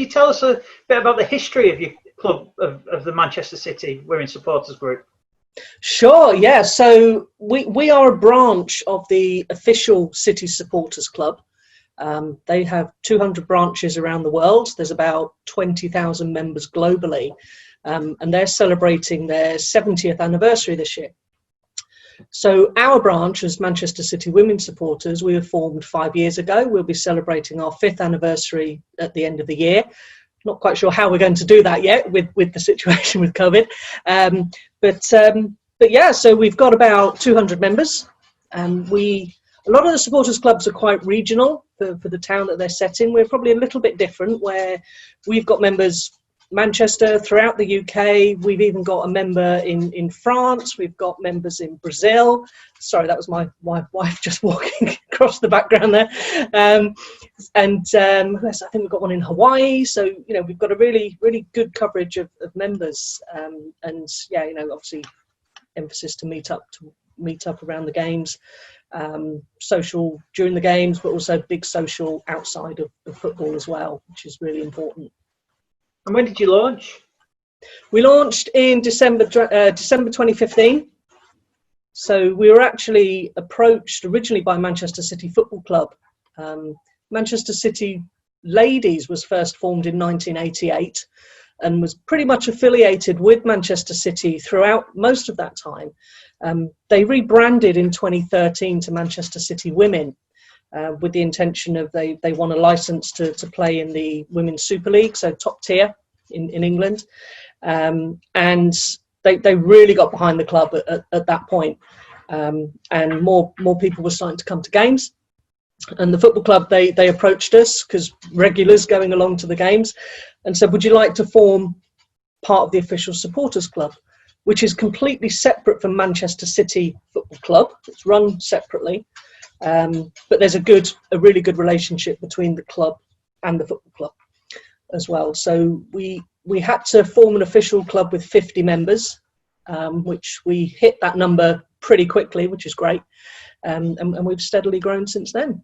you tell us a bit about the history of your club, of the Manchester City Women's Supporters Group? Sure, yeah. So we are a branch of the official City Supporters Club. They have 200 branches around the world. There's about 20,000 members globally, and they're celebrating their 70th anniversary this year. So our branch as Manchester City Women's Supporters, we were formed 5 years ago. We'll be celebrating our 5th anniversary at the end of the year. Not quite sure how we're going to do that yet with the situation with COVID. But yeah, so we've got about 200 members. A lot of the supporters clubs are quite regional for the town that they're set in. We're probably a little bit different, where we've got members Manchester, throughout the UK. We've even got a member in France. We've got members in Brazil. Sorry, that was my wife just walking across the background there. Who else? I think we've got one in Hawaii. So, we've got a really, really good coverage of members. And yeah, obviously emphasis to meet up around the games, social during the games, but also big social outside of football as well, which is really important. And when did you launch? We launched in December 2015. So we were actually approached originally by Manchester City Football Club. Manchester City Ladies was first formed in 1988 and was pretty much affiliated with Manchester City throughout most of that time. They rebranded in 2013 to Manchester City Women, with the intention of they want a license to play in the Women's Super League, so top tier in England. And they really got behind the club at that point. And more people were starting to come to games. And the football club, they approached us, because regulars going along to the games, and said, would you like to form part of the official supporters club, which is completely separate from Manchester City Football Club. It's run separately. But there's a really good relationship between the club and the football club as well. So we had to form an official club with 50 members, which we hit that number pretty quickly, which is great. And we've steadily grown since then.